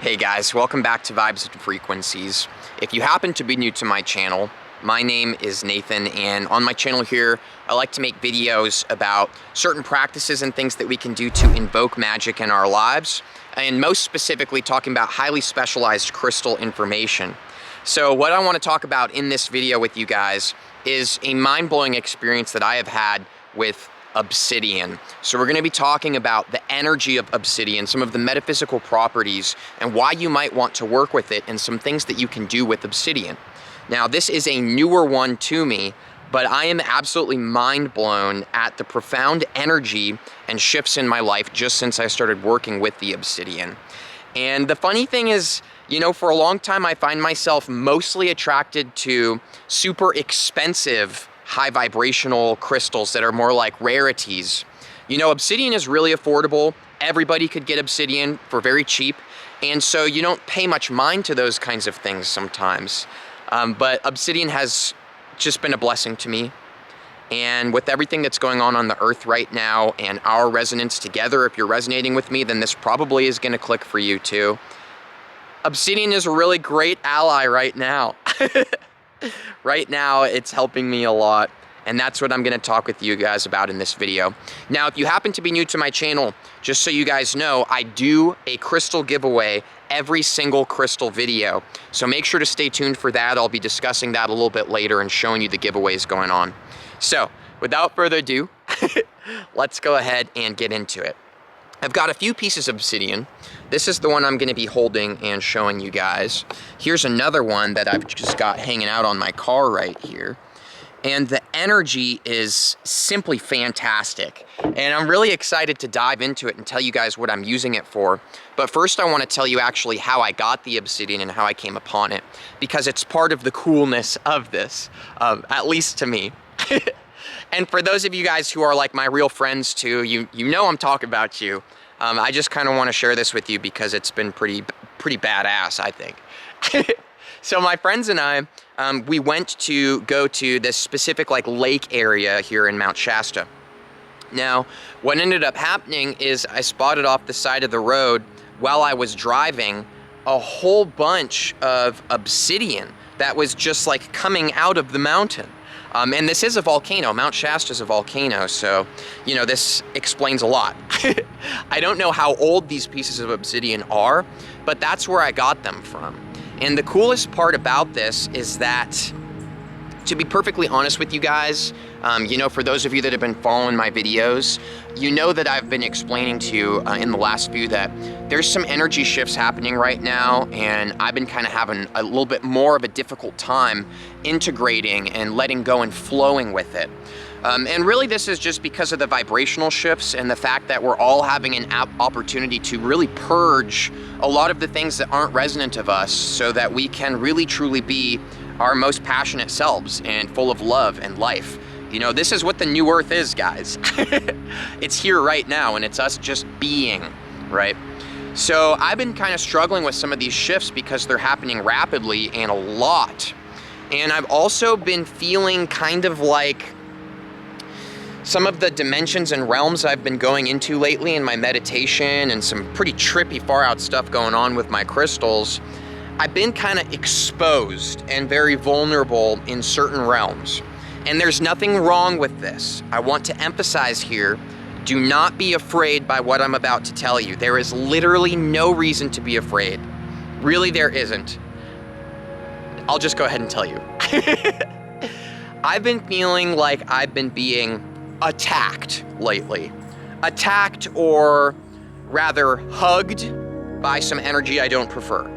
Hey guys, welcome back to Vibesnfrequencies. If you happen to be new to my channel, my name is Nathan, and on my channel here, I like to make videos about certain practices and things that we can do to invoke magic in our lives, and most specifically talking about highly specialized crystal information. So what I want to talk about in this video with you guys is a mind-blowing experience that I have had with Obsidian. So we're going to be talking about the energy of Obsidian, some of the metaphysical properties, and why you might want to work with it, and some things that you can do with Obsidian. Now, this is a newer one to me, but I am absolutely mind blown at the profound energy and shifts in my life just since I started working with the Obsidian. And the funny thing is, you know, for a long time I find myself mostly attracted to super expensive high vibrational crystals that are more like rarities. You know, Obsidian is really affordable. Everybody could get Obsidian for very cheap. And so you don't pay much mind to those kinds of things sometimes. But Obsidian has just been a blessing to me. And with everything that's going on the earth right now and our resonance together, if you're resonating with me, then this probably is going to click for you too. Obsidian is a really great ally right now. Right now, it's helping me a lot, and that's what I'm going to talk with you guys about in this video. Now, if you happen to be new to my channel, just so you guys know, I do a crystal giveaway every single crystal video, so make sure to stay tuned for that. I'll be discussing that a little bit later and showing you the giveaways going on. So, without further ado, let's go ahead and get into it. I've got a few pieces of obsidian. This is the one I'm going to be holding and showing you guys. Here's another one that I've just got hanging out on my car right here. And the energy is simply fantastic. And I'm really excited to dive into it and tell you guys what I'm using it for. But first I want to tell you actually how I got the obsidian and how I came upon it, because it's part of the coolness of this, at least to me. And for those of you guys who are like my real friends too, you know I'm talking about you. I just kind of want to share this with you because it's been pretty badass, I think. So my friends and I, we went to go to this specific like lake area here in Mount Shasta. Now, what ended up happening is I spotted off the side of the road while I was driving a whole bunch of obsidian that was just like coming out of the mountain. And this is a volcano. Mount Shasta is a volcano, so, you know, this explains a lot. I don't know how old these pieces of obsidian are, but that's where I got them from. And the coolest part about this is that, to be perfectly honest with you guys, you know, for those of you that have been following my videos, you know that I've been explaining to you in the last few that there's some energy shifts happening right now, and I've been kind of having a little bit more of a difficult time integrating and letting go and flowing with it. And really this is just because of the vibrational shifts and the fact that we're all having an opportunity to really purge a lot of the things that aren't resonant of us so that we can really truly be our most passionate selves and full of love and life. You know, this is what the new earth is, guys. It's here right now, and it's us just being, right? So I've been kind of struggling with some of these shifts because they're happening rapidly and a lot. And I've also been feeling kind of like some of the dimensions and realms I've been going into lately in my meditation and some pretty trippy far out stuff going on with my crystals. I've been kind of exposed and very vulnerable in certain realms. And there's nothing wrong with this. I want to emphasize here, do not be afraid by what I'm about to tell you. There is literally no reason to be afraid. Really, there isn't. I'll just go ahead and tell you. I've been feeling like I've been being attacked lately. Attacked, or rather hugged, by some energy I don't prefer.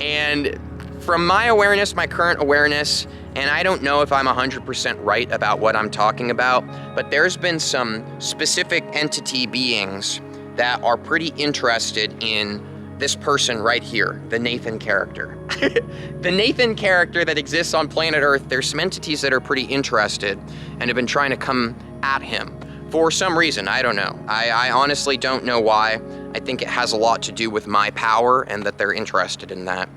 And from my awareness, my current awareness, and I don't know if I'm 100% right about what I'm talking about, but there's been some specific entity beings that are pretty interested in this person right here, the Nathan character. The Nathan character that exists on planet Earth, there's some entities that are pretty interested and have been trying to come at him for some reason. I don't know. I honestly don't know why. I think it has a lot to do with my power and that they're interested in that.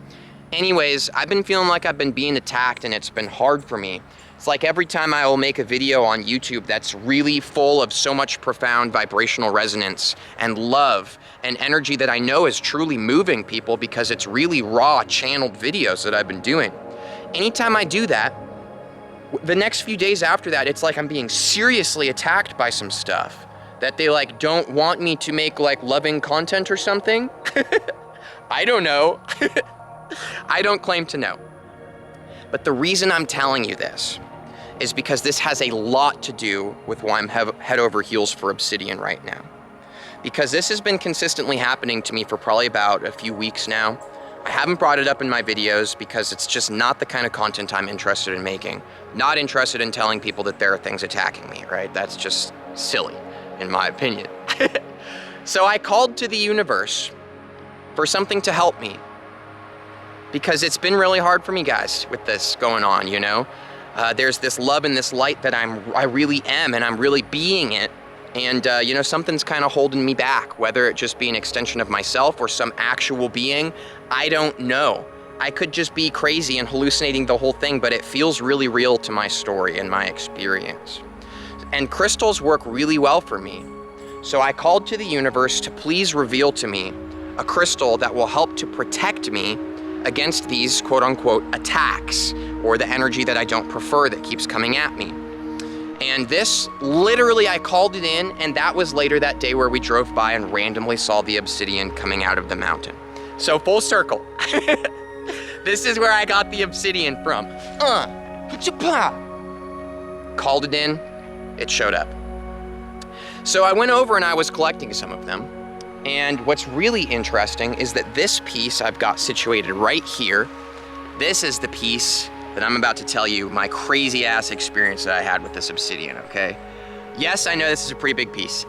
Anyways, I've been feeling like I've been being attacked, and it's been hard for me It's like every time I will make a video on YouTube that's really full of so much profound vibrational resonance and love and energy that I know is truly moving people because it's really raw, channeled videos that I've been doing. Anytime I do that, the next few days after that, it's like I'm being seriously attacked by some stuff that they like don't want me to make like loving content or something. I don't know. I don't claim to know. But the reason I'm telling you this is because this has a lot to do with why I'm head over heels for Obsidian right now. Because this has been consistently happening to me for probably about a few weeks now. I haven't brought it up in my videos because it's just not the kind of content I'm interested in making. Not interested in telling people that there are things attacking me, right? That's just silly, in my opinion. So I called to the universe for something to help me. Because it's been really hard for me, guys, with this going on, you know? There's this love and this light that I really am, and I'm really being it. And, you know, something's kind of holding me back, whether it just be an extension of myself or some actual being, I don't know. I could just be crazy and hallucinating the whole thing, but it feels really real to my story and my experience. And crystals work really well for me. So I called to the universe to please reveal to me a crystal that will help to protect me against these quote-unquote attacks, or the energy that I don't prefer that keeps coming at me. And this, literally, I called it in, and that was later that day where we drove by and randomly saw the obsidian coming out of the mountain. So full circle. This is where I got the obsidian from. Called it in, it showed up. So I went over and I was collecting some of them. And what's really interesting is that this piece I've got situated right here. This is the piece that I'm about to tell you my crazy ass experience that I had with this obsidian, okay? Yes, I know this is a pretty big piece.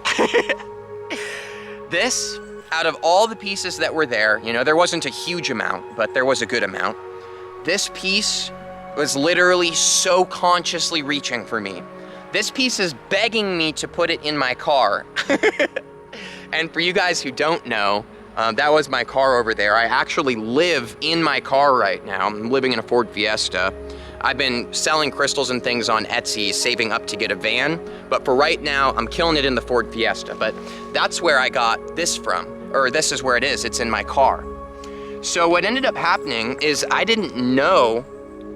This, out of all the pieces that were there, you know, there wasn't a huge amount, but there was a good amount. This piece was literally so consciously reaching for me. This piece is begging me to put it in my car. And for you guys who don't know, that was my car over there. I actually live in my car right now. I'm living in a Ford Fiesta. I've been selling crystals and things on Etsy, saving up to get a van. But for right now, I'm killing it in the Ford Fiesta. But that's where I got this from, or this is where it is. It's in my car. So what ended up happening is I didn't know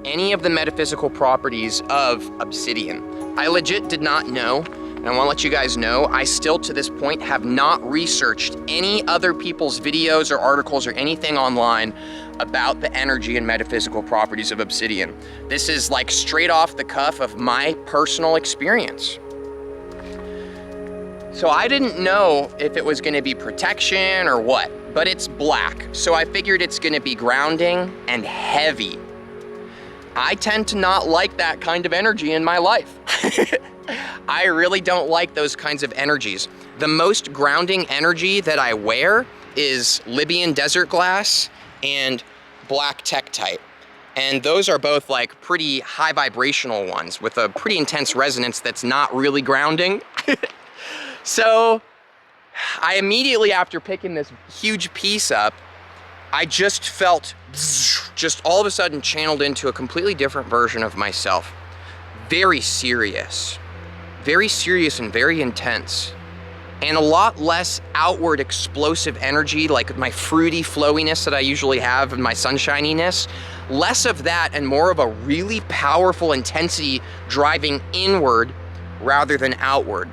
any of the metaphysical properties of obsidian. I legit did not know. And I want to let you guys know, I still to this point have not researched any other people's videos or articles or anything online about the energy and metaphysical properties of obsidian. This is like straight off the cuff of my personal experience. So I didn't know if it was going to be protection or what, but it's black. So I figured it's going to be grounding and heavy. I tend to not like that kind of energy in my life. I really don't like those kinds of energies. The most grounding energy that I wear is Libyan desert glass and black tektite. And those are both like pretty high vibrational ones with a pretty intense resonance that's not really grounding. So I immediately, after picking this huge piece up, I just felt just all of a sudden channeled into a completely different version of myself. Very serious and very intense, and a lot less outward explosive energy like my fruity flowiness that I usually have and my sunshininess. Less of that and more of a really powerful intensity driving inward rather than outward.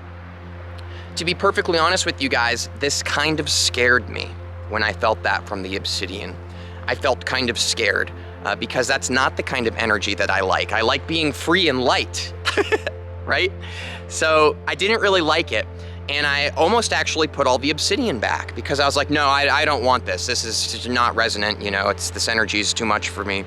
To be perfectly honest with you guys, this kind of scared me when I felt that from the obsidian. I felt kind of scared because that's not the kind of energy that I like. I like being free and light, right? So I didn't really like it. And I almost actually put all the obsidian back because I was like, no, I don't want this. This is not resonant, you know, this energy is too much for me.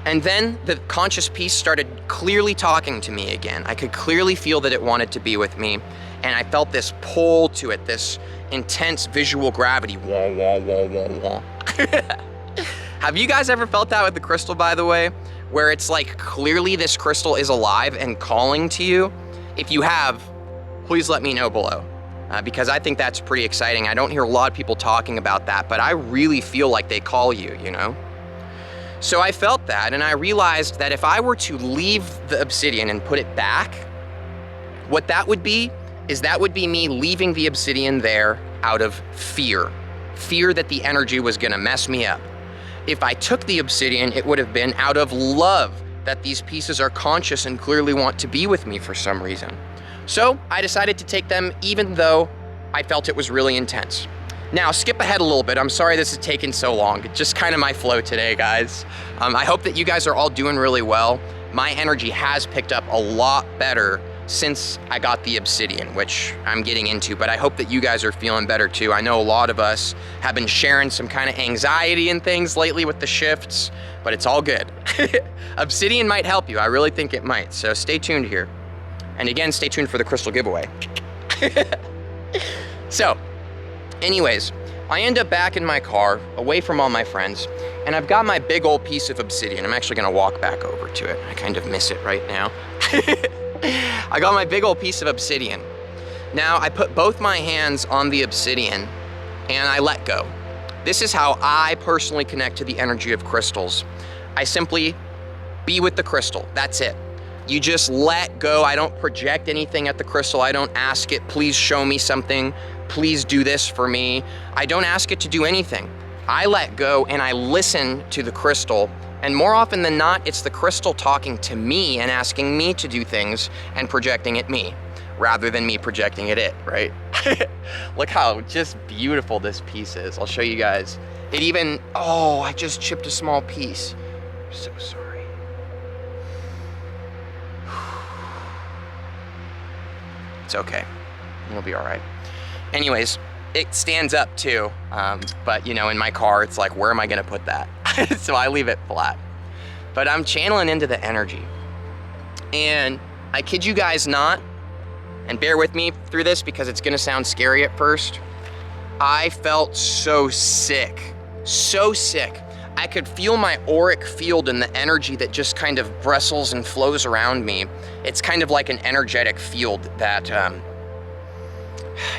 And then the conscious piece started clearly talking to me again. I could clearly feel that it wanted to be with me. And I felt this pull to it, this intense visual gravity. Wah, wah, wah, wah, wah. Have you guys ever felt that with the crystal, by the way? Where it's like clearly this crystal is alive and calling to you? If you have, please let me know below. Because I think that's pretty exciting. I don't hear a lot of people talking about that, but I really feel like they call you, you know? So I felt that, and I realized that if I were to leave the obsidian and put it back, what that would be is that would be me leaving the obsidian there out of fear. Fear that the energy was gonna mess me up. If I took the obsidian, it would have been out of love that these pieces are conscious and clearly want to be with me for some reason. So I decided to take them even though I felt it was really intense. Now, skip ahead a little bit. I'm sorry this is taking so long. It's just kind of my flow today, guys. I hope that you guys are all doing really well. My energy has picked up a lot better since I got the obsidian, which I'm getting into, but I hope that you guys are feeling better too. I know a lot of us have been sharing some kind of anxiety and things lately with the shifts, but it's all good. Obsidian might help you. I really think it might, so stay tuned here. And again, stay tuned for the crystal giveaway. So, anyways, I end up back in my car, away from all my friends, and I've got my big old piece of obsidian. I'm actually gonna walk back over to it. I kind of miss it right now. I got my big old piece of obsidian. Now, I put both my hands on the obsidian and I let go. This is how I personally connect to the energy of crystals. I simply be with the crystal, that's it. You just let go. I don't project anything at the crystal. I don't ask it, please show me something. Please do this for me. I don't ask it to do anything. I let go and I listen to the crystal. And more often than not, it's the crystal talking to me and asking me to do things and projecting at me, rather than me projecting at it, right? Look how just beautiful this piece is. I'll show you guys. It even, oh, I just chipped a small piece. I'm so sorry. It's okay, it'll be all right. Anyways, it stands up too, but you know, in my car, it's like, where am I gonna put that? So I leave it flat. But I'm channeling into the energy. And I kid you guys not, and bear with me through this because it's gonna sound scary at first, I felt so sick, so sick. I could feel my auric field and the energy that just kind of bristles and flows around me. It's kind of like an energetic field that,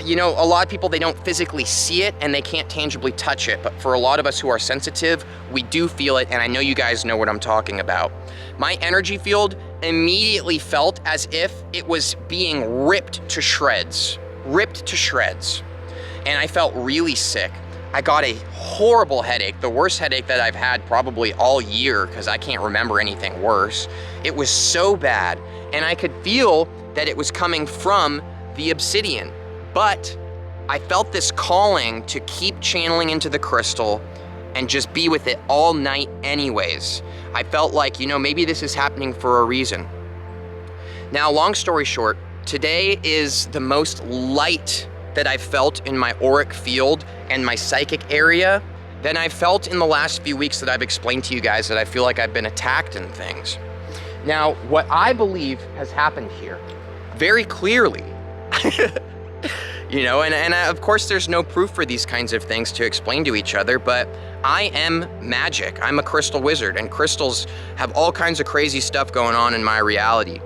you know, a lot of people, they don't physically see it and they can't tangibly touch it, but for a lot of us who are sensitive, we do feel it, and I know you guys know what I'm talking about. My energy field immediately felt as if it was being ripped to shreds, and I felt really sick. I got a horrible headache, the worst headache that I've had probably all year, because I can't remember anything worse. It was so bad, and I could feel that it was coming from the obsidian. But I felt this calling to keep channeling into the crystal and just be with it all night anyways. I felt like, you know, maybe this is happening for a reason. Now, long story short, today is the most light that I've felt in my auric field and my psychic area than I've felt in the last few weeks that I've explained to you guys that I feel like I've been attacked and things. Now, what I believe has happened here, very clearly, you know, and of course there's no proof for these kinds of things to explain to each other, but I am magic. I'm a crystal wizard, and crystals have all kinds of crazy stuff going on in my reality.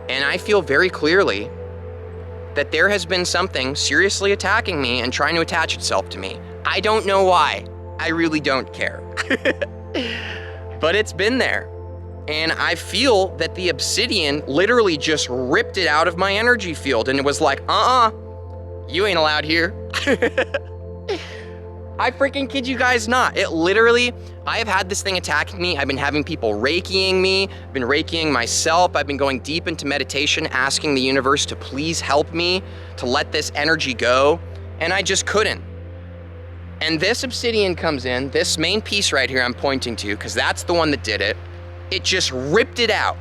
And I feel very clearly that there has been something seriously attacking me and trying to attach itself to me. I don't know why. I really don't care. But it's been there. And I feel that the obsidian literally just ripped it out of my energy field, and it was like, you ain't allowed here. I freaking kid you guys not. It literally, I have had this thing attacking me. I've been having people reikiing me, I've been reikiing myself. I've been going deep into meditation, asking the universe to please help me to let this energy go, and I just couldn't. And this obsidian comes in, this main piece right here I'm pointing to, because that's the one that did it. It just ripped it out.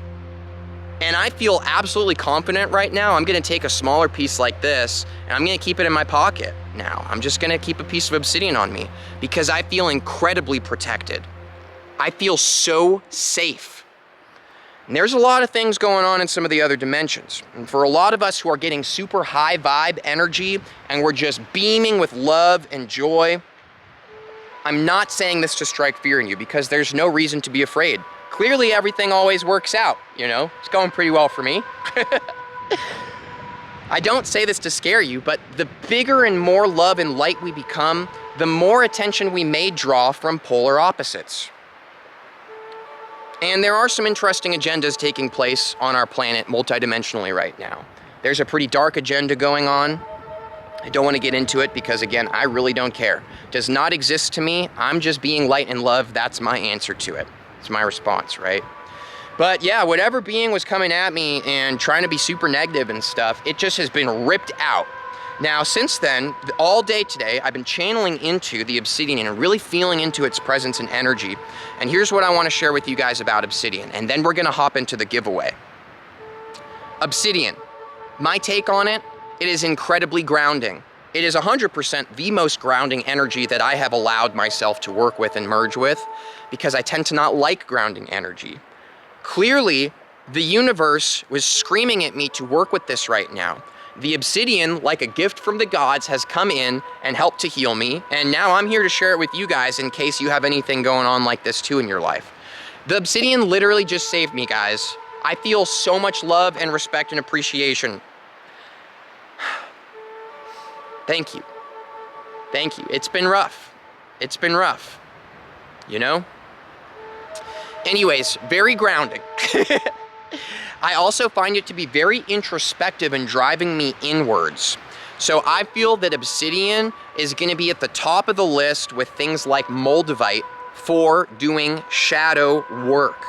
And I feel absolutely confident right now. I'm gonna take a smaller piece like this, and I'm gonna keep it in my pocket now. I'm just gonna keep a piece of obsidian on me because I feel incredibly protected. I feel so safe. And there's a lot of things going on in some of the other dimensions. And for a lot of us who are getting super high vibe energy and we're just beaming with love and joy, I'm not saying this to strike fear in you because there's no reason to be afraid. Clearly everything always works out, you know? It's going pretty well for me. I don't say this to scare you, but the bigger and more love and light we become, the more attention we may draw from polar opposites. And there are some interesting agendas taking place on our planet multidimensionally right now. There's a pretty dark agenda going on. I don't want to get into it because, again, I really don't care. It does not exist to me. I'm just being light and love. That's my answer to it. It's my response, right? But yeah, whatever being was coming at me and trying to be super negative and stuff, it just has been ripped out. Now, since then, all day today, I've been channeling into the Obsidian and really feeling into its presence and energy. And here's what I want to share with you guys about Obsidian, and then we're going to hop into the giveaway. Obsidian, my take on it, it is incredibly grounding. It is 100% the most grounding energy that I have allowed myself to work with and merge with, because I tend to not like grounding energy. Clearly, the universe was screaming at me to work with this right now. The Obsidian, like a gift from the gods, has come in and helped to heal me, and now I'm here to share it with you guys in case you have anything going on like this too in your life. The Obsidian literally just saved me, guys. I feel so much love and respect and appreciation. Thank you. Thank you. It's been rough. It's been rough. You know? Anyways, very grounding. I also find it to be very introspective and driving me inwards. So I feel that Obsidian is going to be at the top of the list with things like Moldavite for doing shadow work.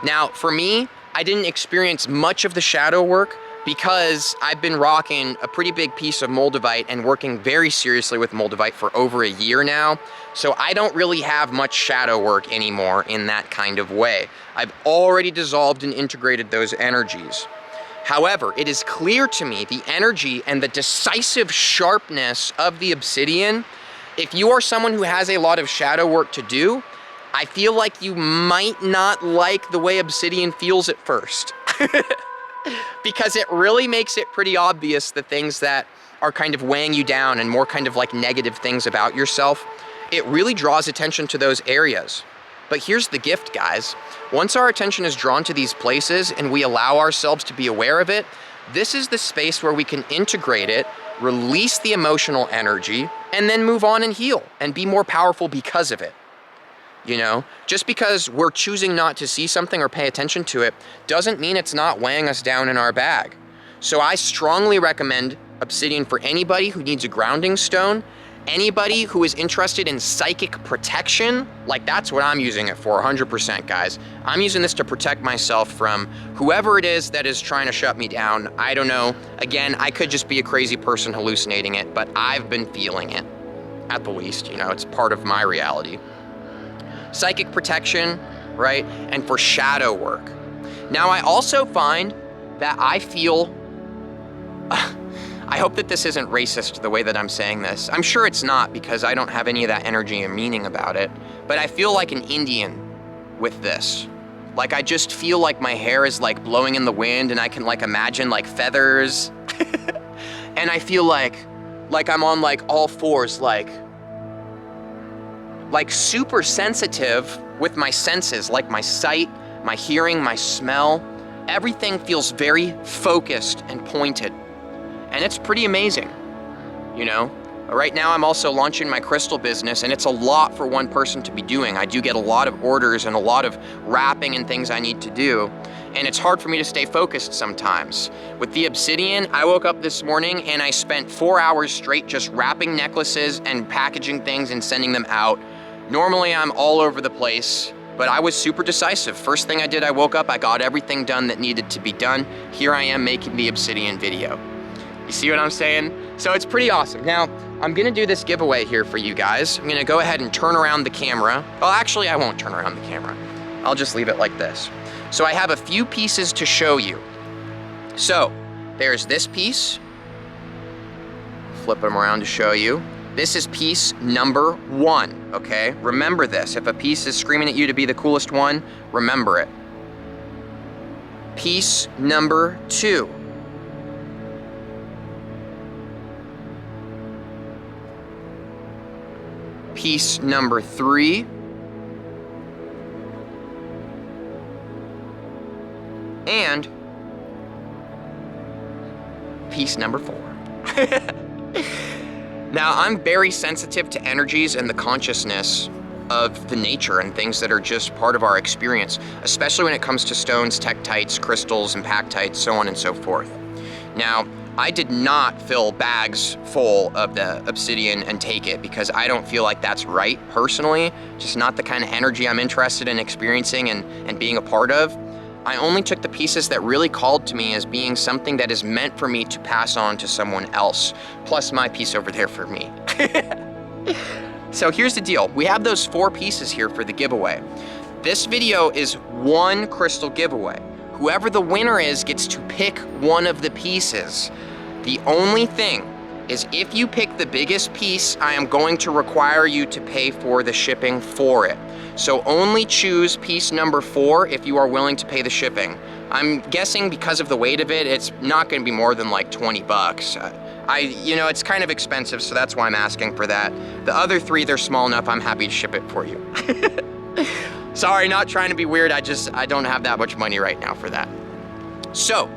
Now, for me, I didn't experience much of the shadow work because I've been rocking a pretty big piece of Moldavite and working very seriously with Moldavite for over a year now. So I don't really have much shadow work anymore in that kind of way. I've already dissolved and integrated those energies. However, it is clear to me the energy and the decisive sharpness of the Obsidian. If you are someone who has a lot of shadow work to do, I feel like you might not like the way Obsidian feels at first. Because it really makes it pretty obvious the things that are kind of weighing you down and more kind of like negative things about yourself. It really draws attention to those areas. But here's the gift, guys. Once our attention is drawn to these places and we allow ourselves to be aware of it, this is the space where we can integrate it, release the emotional energy, and then move on and heal and be more powerful because of it. You know, just because we're choosing not to see something or pay attention to it doesn't mean it's not weighing us down in our bag. So I strongly recommend Obsidian for anybody who needs a grounding stone, anybody who is interested in psychic protection. Like, that's what I'm using it for, 100%, guys. I'm using this to protect myself from whoever it is that is trying to shut me down. I don't know. Again, I could just be a crazy person hallucinating it, but I've been feeling it, at the least. You know, it's part of my reality. Psychic protection, right? And for shadow work. Now, I also find that I feel, I hope that this isn't racist the way that I'm saying this. I'm sure it's not, because I don't have any of that energy or meaning about it, but I feel like an Indian with this. Like, I just feel like my hair is like blowing in the wind and I can like imagine like feathers. And I feel like I'm on like all fours, like super sensitive with my senses, like my sight, my hearing, my smell. Everything feels very focused and pointed. And it's pretty amazing, you know? Right now I'm also launching my crystal business, and it's a lot for one person to be doing. I do get a lot of orders and a lot of wrapping and things I need to do, and it's hard for me to stay focused sometimes. With the Obsidian, I woke up this morning and I spent 4 hours straight just wrapping necklaces and packaging things and sending them out. Normally I'm all over the place, but I was super decisive. First thing I did, I woke up, I got everything done that needed to be done. Here I am making the Obsidian video. You see what I'm saying? So it's pretty awesome. Now, I'm gonna do this giveaway here for you guys. I'm gonna go ahead and turn around the camera. Well, actually, I won't turn around the camera. I'll just leave it like this. So I have a few pieces to show you. So, there's this piece. Flip them around to show you. This is piece number 1, okay? Remember this. If a piece is screaming at you to be the coolest one, remember it. Piece number 2. Piece number 3. And piece number 4. Now, I'm very sensitive to energies and the consciousness of the nature and things that are just part of our experience, especially when it comes to stones, tektites, crystals, impactites, so on and so forth. Now, I did not fill bags full of the obsidian and take it because I don't feel like that's right personally, just not the kind of energy I'm interested in experiencing and being a part of. I only took the pieces that really called to me as being something that is meant for me to pass on to someone else, plus my piece over there for me. So here's the deal. We have those 4 pieces here for the giveaway. This video is 1 crystal giveaway. Whoever the winner is gets to pick one of the pieces. The only thing is if you pick the biggest piece, I am going to require you to pay for the shipping for it. So only choose piece number 4 if you are willing to pay the shipping. I'm guessing because of the weight of it, it's not gonna be more than like 20 bucks. It's kind of expensive, so that's why I'm asking for that. The other 3, they're small enough, I'm happy to ship it for you. Sorry, not trying to be weird, I don't have that much money right now for that. So,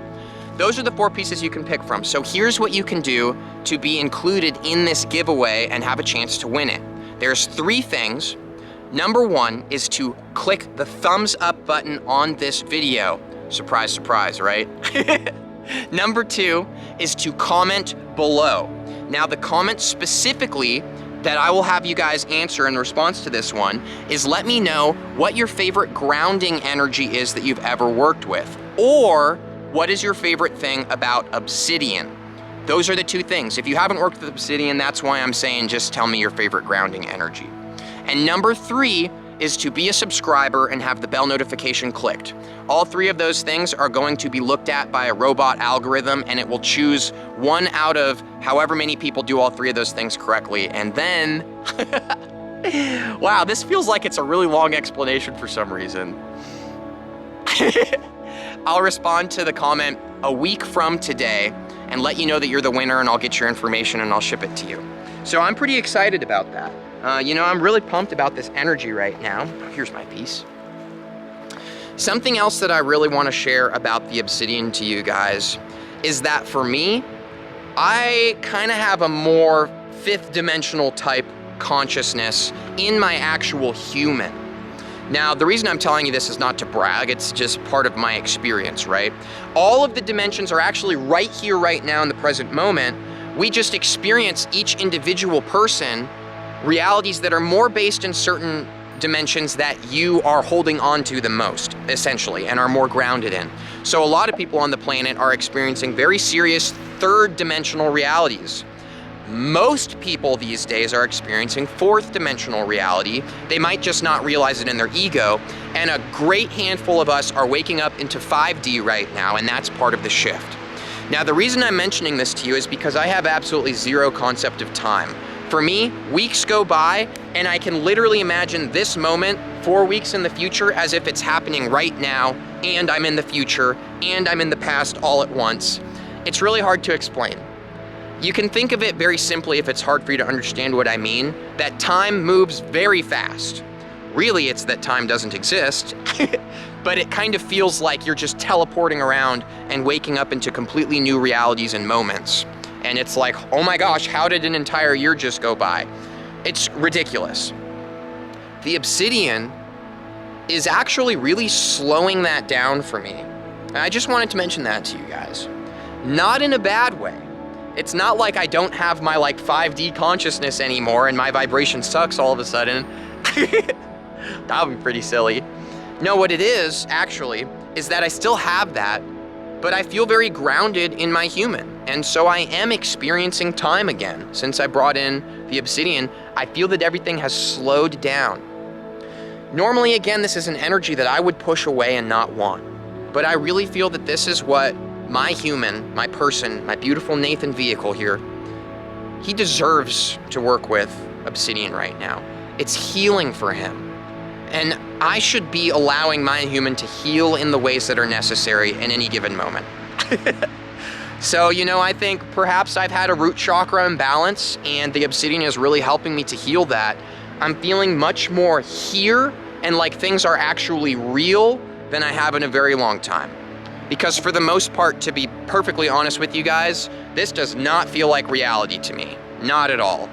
those are the 4 pieces you can pick from. So here's what you can do to be included in this giveaway and have a chance to win it. There's 3 things. Number 1 is to click the thumbs up button on this video. Surprise, surprise, right? Number 2 is to comment below. Now the comment specifically that I will have you guys answer in response to this one is let me know what your favorite grounding energy is that you've ever worked with, or what is your favorite thing about obsidian. Those are the 2 things. If you haven't worked with obsidian, that's why I'm saying just tell me your favorite grounding energy. And number 3 is to be a subscriber and have the bell notification clicked. All 3 of those things are going to be looked at by a robot algorithm, and it will choose 1 out of however many people do all 3 of those things correctly. And then, wow, this feels like it's a really long explanation for some reason. I'll respond to the comment a week from today and let you know that you're the winner, and I'll get your information and I'll ship it to you. So I'm pretty excited about that. I'm really pumped about this energy right now. Here's my piece. Something else that I really want to share about the obsidian to you guys is that for me, I kind of have a more 5th dimensional type consciousness in my actual human. Now, the reason I'm telling you this is not to brag, it's just part of my experience, right? All of the dimensions are actually right here, right now in the present moment. We just experience each individual person realities that are more based in certain dimensions that you are holding on to the most, essentially, and are more grounded in. So a lot of people on the planet are experiencing very serious 3rd dimensional realities. Most people these days are experiencing 4th dimensional reality. They might just not realize it in their ego, and a great handful of us are waking up into 5D right now, and that's part of the shift. Now, the reason I'm mentioning this to you is because I have absolutely 0 concept of time. For me, weeks go by, and I can literally imagine this moment 4 weeks in the future as if it's happening right now, and I'm in the future, and I'm in the past all at once. It's really hard to explain. You can think of it very simply if it's hard for you to understand what I mean, that time moves very fast. Really, it's that time doesn't exist, but it kind of feels like you're just teleporting around and waking up into completely new realities and moments. And it's like, oh my gosh, how did an entire year just go by? It's ridiculous. The obsidian is actually really slowing that down for me. And I just wanted to mention that to you guys. Not in a bad way. It's not like I don't have my 5D consciousness anymore and my vibration sucks all of a sudden. That would be pretty silly. No, what it is, actually, is that I still have that, but I feel very grounded in my human. And so I am experiencing time again. Since I brought in the obsidian, I feel that everything has slowed down. Normally, again, this is an energy that I would push away and not want. But I really feel that this is what my human, my person, my beautiful Nathan vehicle here, he deserves to work with obsidian right now. It's healing for him. And I should be allowing my human to heal in the ways that are necessary in any given moment. So, I think perhaps I've had a root chakra imbalance, and the obsidian is really helping me to heal that. I'm feeling much more here and like things are actually real than I have in a very long time. Because for the most part, to be perfectly honest with you guys, this does not feel like reality to me. Not at all.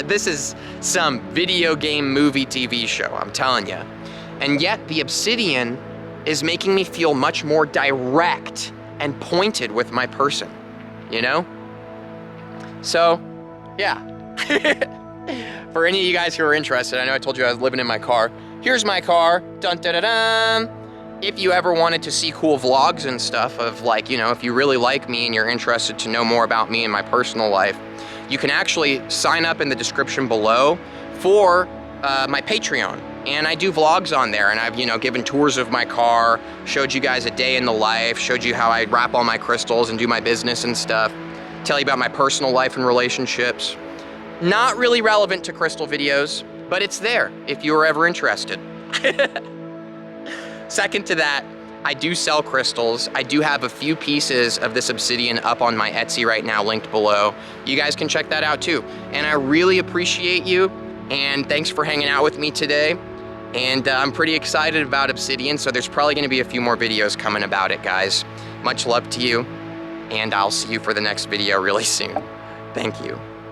This is some video game, movie, TV show, I'm telling you. And yet the obsidian is making me feel much more direct and pointed with my person, you know? So, yeah. For any of you guys who are interested, I know I told you I was living in my car. Here's my car, dun dun dun dun. If you ever wanted to see cool vlogs and stuff of like, you know, if you really like me and you're interested to know more about me and my personal life, you can actually sign up in the description below for my Patreon. And I do vlogs on there, and I've, you know, given tours of my car, showed you guys a day in the life, showed you how I wrap all my crystals and do my business and stuff, tell you about my personal life and relationships. Not really relevant to crystal videos, but it's there if you were ever interested. Second to that, I do sell crystals. I do have a few pieces of this obsidian up on my Etsy right now, linked below. You guys can check that out too. And I really appreciate you, and thanks for hanging out with me today. And I'm pretty excited about obsidian, so there's probably gonna be a few more videos coming about it, guys. Much love to you, and I'll see you for the next video really soon. Thank you.